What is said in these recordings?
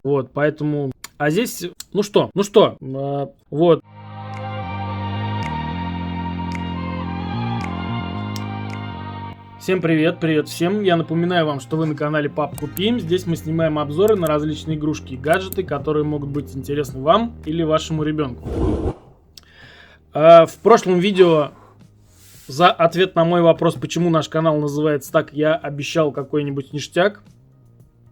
Вот, поэтому... А здесь... Ну что, вот. Всем привет всем. Я напоминаю вам, что вы на канале Пап Купим. Здесь мы снимаем обзоры на различные игрушки и гаджеты, которые могут быть интересны вам или вашему ребенку. В прошлом видео за ответ на мой вопрос, почему наш канал называется так, я обещал какой-нибудь ништяк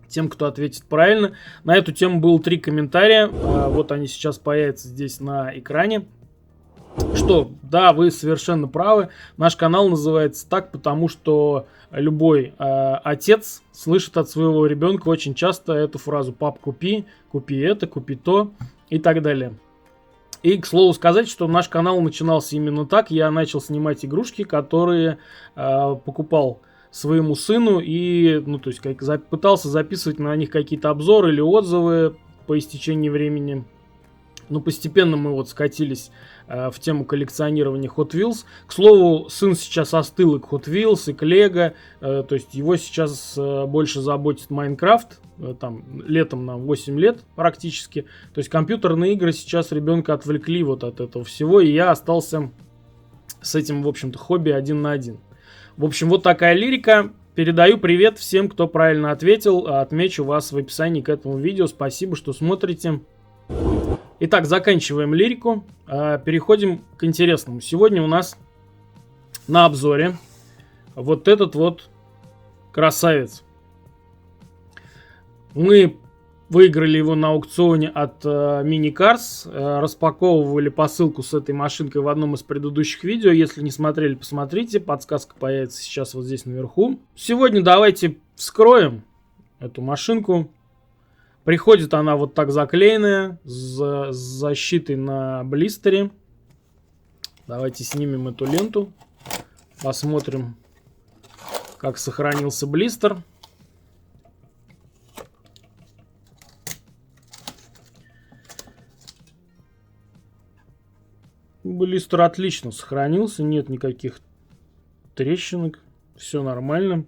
тем, кто ответит правильно. На эту тему было 3 комментария. Вот они сейчас появятся здесь на экране. Что, да, вы совершенно правы. Наш канал называется так, потому что любой отец слышит от своего ребенка очень часто эту фразу: «Пап, купи, купи это, купи то» и так далее. И, к слову сказать, что наш канал начинался именно так. Я начал снимать игрушки, которые покупал своему сыну и, ну, то есть, пытался записывать на них какие-то обзоры или отзывы по истечении времени. Но постепенно мы вот скатились в тему коллекционирования Hot Wheels. К слову, сын сейчас остыл и к Hot Wheels, и к Lego. То есть его сейчас больше заботит Майнкрафт. Там летом на 8 лет практически. То есть компьютерные игры сейчас ребенка отвлекли вот от этого всего. И я остался с этим, в общем-то, хобби один на один. В общем, вот такая лирика. Передаю привет всем, кто правильно ответил. Отмечу вас в описании к этому видео. Спасибо, что смотрите. Итак, заканчиваем лирику. Переходим к интересному. Сегодня у нас на обзоре вот этот вот красавец. Мы выиграли его на аукционе от Mini Cars. Распаковывали посылку с этой машинкой в одном из предыдущих видео. Если не смотрели, посмотрите. Подсказка появится сейчас вот здесь наверху. Сегодня давайте вскроем эту машинку. Приходит она вот так заклеенная, с защитой на блистере. Давайте снимем эту ленту. Посмотрим, как сохранился блистер. Блистер отлично сохранился, нет никаких трещинок, все нормально.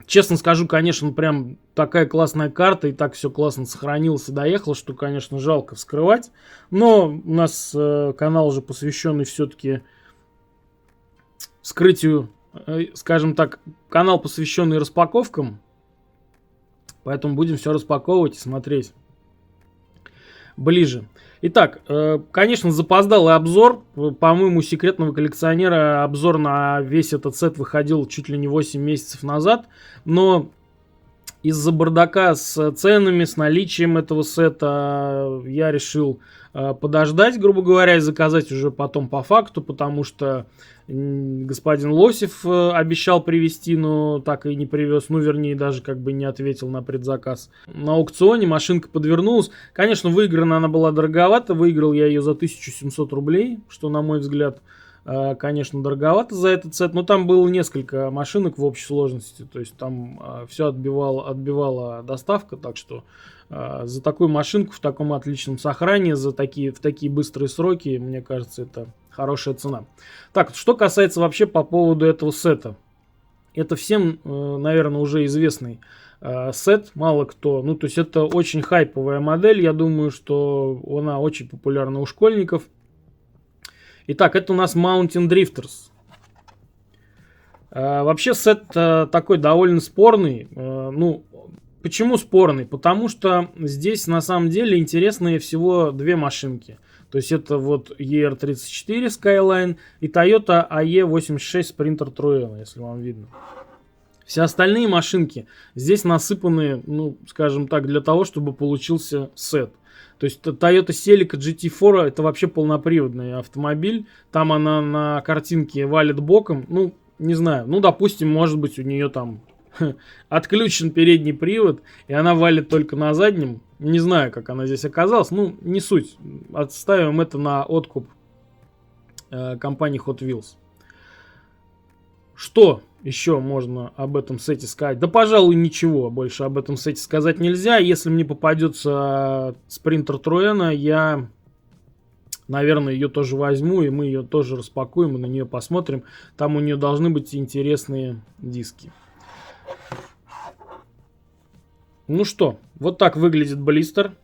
Честно скажу, конечно, прям такая классная карта, и так все классно сохранилось и доехало, что, конечно, жалко вскрывать. Но у нас канал уже посвященный все-таки вскрытию, скажем так, канал, посвященный распаковкам. Поэтому будем все распаковывать и смотреть ближе. Итак, конечно, запоздалый обзор. По-моему, у секретного коллекционера обзор на весь этот сет выходил чуть ли не 8 месяцев назад. Но из-за бардака с ценами, с наличием этого сета я решил подождать, грубо говоря, и заказать уже потом по факту, потому что господин Лосев обещал привезти, но так и не привез. Ну, вернее, даже как бы не ответил на предзаказ. На аукционе машинка подвернулась. Конечно, выиграна она была дороговато. Выиграл я ее за 1700 рублей, что, на мой взгляд, конечно, дороговато за этот сет. Но там было несколько машинок в общей сложности. То есть там все отбивала доставка. Так что за такую машинку в таком отличном сохранении, в такие быстрые сроки, мне кажется, это хорошая цена. Так, что касается вообще по поводу этого сета. Это всем, наверное, уже известный сет. Мало кто. Ну, то есть это очень хайповая модель. Я думаю, что она очень популярна у школьников. Итак, это у нас Mountain Drifters. Вообще сет такой довольно спорный. Ну, почему спорный? Потому что здесь на самом деле интересные всего 2 машинки. То есть это вот ER34 Skyline и Toyota AE86 Sprinter Trueno, если вам видно. Все остальные машинки здесь насыпаны, ну, скажем так, для того, чтобы получился сет. То есть Toyota Celica GT4 это вообще полноприводный автомобиль. Там она на картинке валит боком. Ну, не знаю. Ну, допустим, может быть, у нее там отключен передний привод, и она валит только на заднем. Не знаю, как она здесь оказалась. Ну, не суть. Отставим это на откуп компании Hot Wheels. Что еще можно об этом сете сказать? Да, пожалуй, ничего больше об этом сете сказать нельзя. Если мне попадется Sprinter Trueno, я, наверное, ее тоже возьму, и мы ее тоже распакуем и на нее посмотрим. Там у нее должны быть интересные диски. Ну что, Вот так выглядит блистер.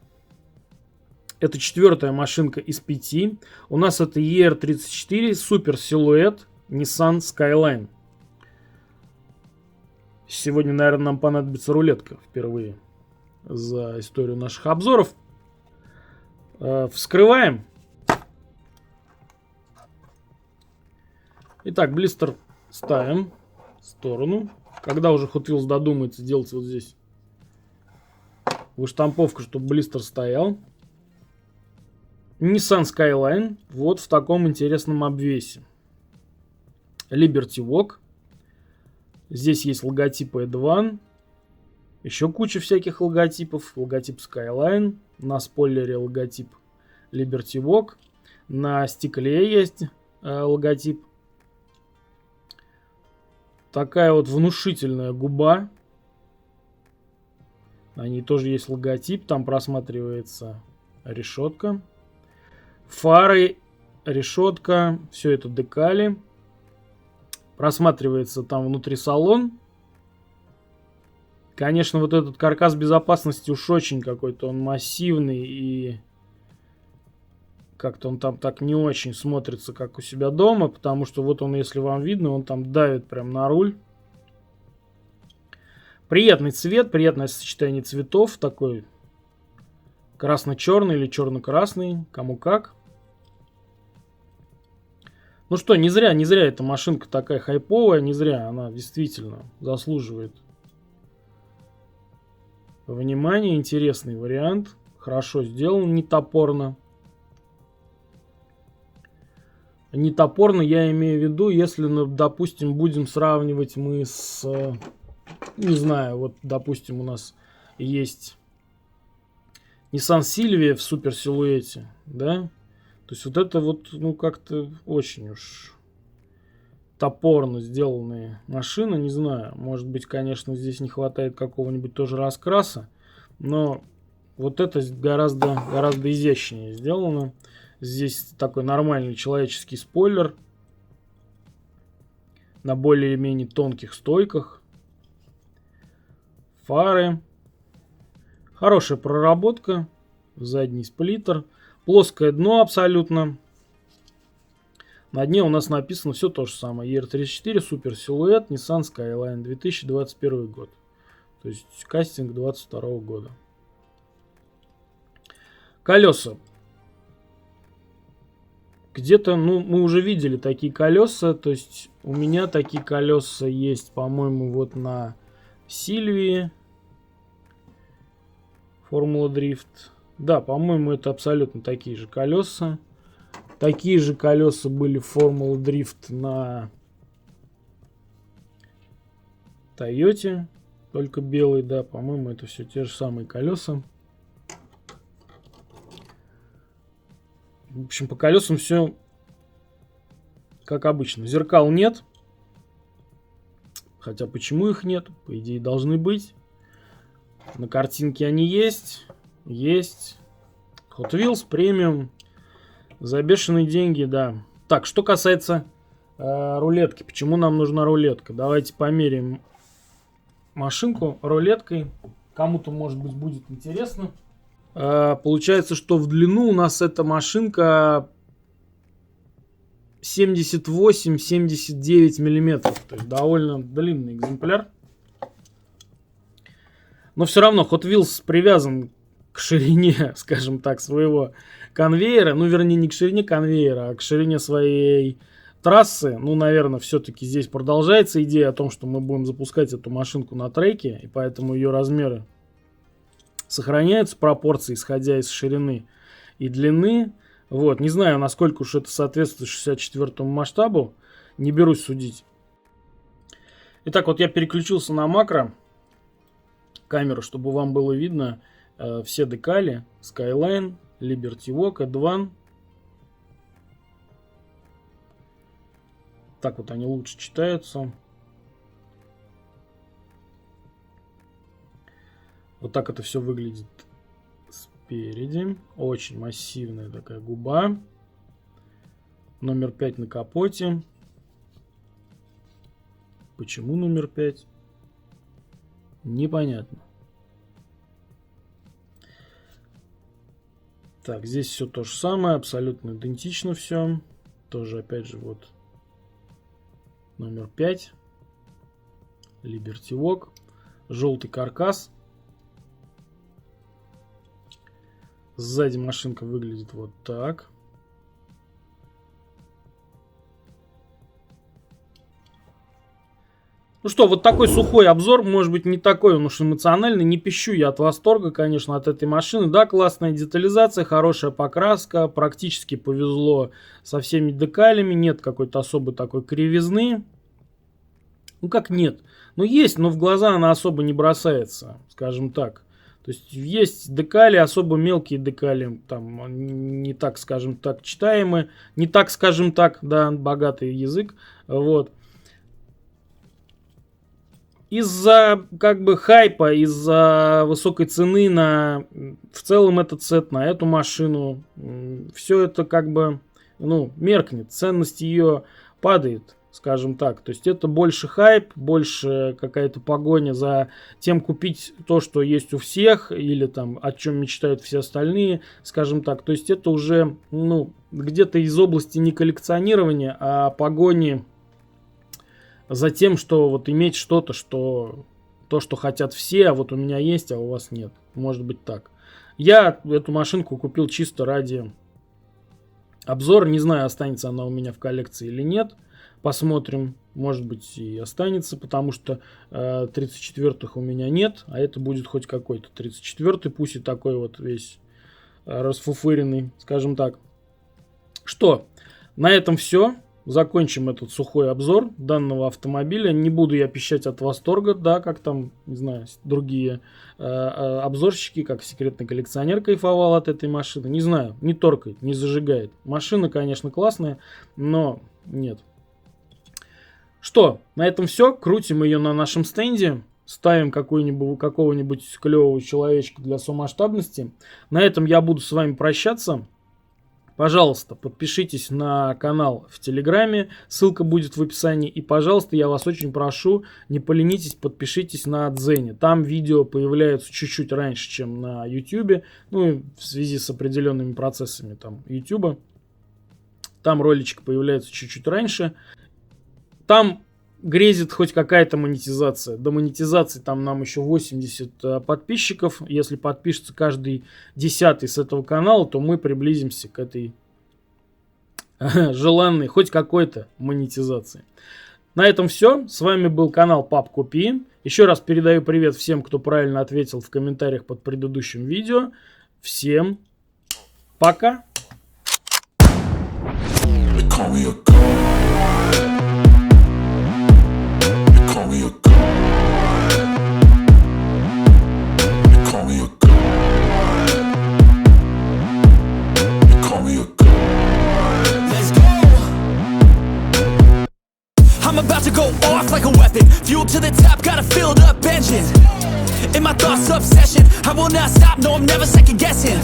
Это 4-я машинка из 5. У нас это ER34 супер силуэт Nissan Skyline. Сегодня, наверное, нам понадобится рулетка впервые за историю наших обзоров. Вскрываем. Итак, блистер ставим в сторону. Когда уже Hot Wheels додумается делать вот здесь выштамповку, чтобы блистер стоял. Nissan Skyline вот в таком интересном обвесе. Liberty Walk. Здесь есть логотип A2. Еще куча всяких логотипов. Логотип Skyline. На спойлере логотип Liberty Walk. На стекле есть логотип. Такая вот внушительная губа. На ней тоже есть логотип. Там просматривается решетка. Фары, решетка. Все это декали. Просматривается там внутри салон. Конечно, вот этот каркас безопасности уж очень какой-то он массивный. И как-то он там так не очень смотрится, как у себя дома. Потому что вот он, если вам видно, он там давит прям на руль. Приятный цвет, приятное сочетание цветов. Такой красно-черный или черно-красный. Кому как. Ну что, не зря эта машинка такая хайповая. Не зря она действительно заслуживает внимания. Интересный вариант. Хорошо сделан, не топорно. Не топорно я имею в виду, если, допустим, будем сравнивать мы с... Не знаю, вот, допустим, у нас есть Nissan Silvia в супер силуэте, да? То есть вот это вот, ну, как-то очень уж топорно сделанные машины, не знаю. Может быть, конечно, здесь не хватает какого-нибудь тоже раскраса, но вот это гораздо изящнее сделано. Здесь такой нормальный человеческий спойлер на более-менее тонких стойках. Фары. Хорошая проработка. Задний сплиттер. Плоское дно абсолютно. На дне у нас написано все то же самое. ER34 супер силуэт Nissan Skyline 2021 год. То есть кастинг 22 года. Колеса. Где-то, ну, мы уже видели такие колеса. То есть у меня такие колеса есть, по-моему, вот на Сильвии. Формула Дрифт. Да, по-моему, это абсолютно такие же колеса. Такие же колеса были в Формула Дрифт на Тойоте. Только белый, да, по-моему, это все те же самые колеса. В общем, по колесам все как обычно. Зеркал нет. Хотя почему их нет? По идее, должны быть. На картинке они есть. Есть. Hot Wheels премиум. За бешеные деньги, да. Так, что касается рулетки. Почему нам нужна рулетка? Давайте померяем машинку рулеткой. Кому-то, может быть, будет интересно. Получается, что в длину у нас эта машинка 78-79 миллиметров. То есть довольно длинный экземпляр. Но все равно Hot Wheels привязан к ширине, скажем так, своего конвейера. Ну, вернее, не к ширине конвейера, а к ширине своей трассы. Ну, наверное, все-таки здесь продолжается идея о том, что мы будем запускать эту машинку на треке. И поэтому ее размеры сохраняются, пропорции, исходя из ширины и длины. Вот, не знаю, насколько уж это соответствует 64-му масштабу. Не берусь судить. Итак, вот я переключился на макро камеру, чтобы вам было видно все декали. Skyline, Liberty Walk, A2. Так вот они лучше читаются. Вот так это все выглядит спереди. Очень массивная такая губа. Номер 5 на капоте. Почему номер 5? Непонятно. Так, здесь все то же самое, абсолютно идентично все. Тоже, опять же, вот номер 5. Liberty Walk. Желтый каркас. Сзади машинка выглядит вот так. Ну что, вот такой сухой обзор, может быть не такой он уж эмоциональный, не пищу я от восторга, конечно, от этой машины. Да, классная детализация, хорошая покраска, практически повезло со всеми декалями, нет какой-то особой такой кривизны. Ну как нет, ну есть, но в глаза она особо не бросается, скажем так. То есть декали, особо мелкие декали, там не так, скажем так, читаемые, не так, скажем так, да, богатый язык, вот. Из-за как бы хайпа, из-за высокой цены на в целом этот сет, на эту машину, все это как бы, ну, меркнет, ценность ее падает, скажем так. То есть это больше хайп, больше какая-то погоня за тем купить то, что есть у всех, или там о чем мечтают все остальные, скажем так. То есть это уже, ну, где-то из области не коллекционирования, а погони за тем, что вот иметь что-то, что то, что хотят все, а вот у меня есть, а у вас нет. Может быть так. Я эту машинку купил чисто ради обзора. Не знаю, останется она у меня в коллекции или нет. Посмотрим. Может быть и останется, потому что 34-х у меня нет, а это будет хоть какой-то 34-й, пусть и такой вот весь расфуфыренный, скажем так. Что, на этом все. Закончим этот сухой обзор данного автомобиля. Не буду я пищать от восторга, да, как там, не знаю, другие обзорщики, как секретный коллекционер кайфовал от этой машины. Не знаю, не торкает, не зажигает. Машина, конечно, классная, но нет. Что, на этом все. Крутим ее на нашем стенде. Ставим какого-нибудь клевого человечка для самомасштабности. На этом я буду с вами прощаться. Пожалуйста, подпишитесь на канал в Телеграме, ссылка будет в описании. И, пожалуйста, я вас очень прошу, не поленитесь, подпишитесь на Дзене. Там видео появляются чуть-чуть раньше, чем на Ютубе, ну, в связи с определенными процессами там Ютуба. Там ролички появляются чуть-чуть раньше. Там грезит хоть какая-то монетизация. До монетизации там нам еще 80 подписчиков. Если подпишется каждый 10-й с этого канала, то мы приблизимся к этой желанной хоть какой-то монетизации. На этом все. С вами был канал Пап Купи. Еще раз передаю привет всем, кто правильно ответил в комментариях под предыдущим видео. Всем пока. I'm about to go off like a weapon. Fuel to the top, got a filled up engine. In my thoughts, obsession. I will not stop, no, I'm never second guessing.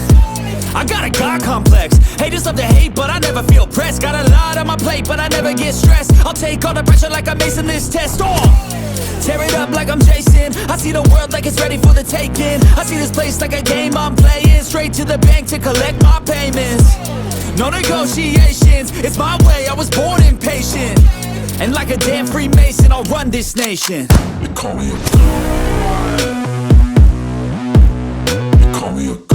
I got a God complex. Haters love to hate, but I never feel pressed. Got a lot on my plate, but I never get stressed. I'll take all the pressure like I'm acing this test. Tear it up like I'm Jason. I see the world like it's ready for the taking. I see this place like a game I'm playing. Straight to the bank to collect my payments. No negotiations, it's my way, I was born impatient. And like a damn Freemason, I'll run this nation. They call me a god. They call me a god.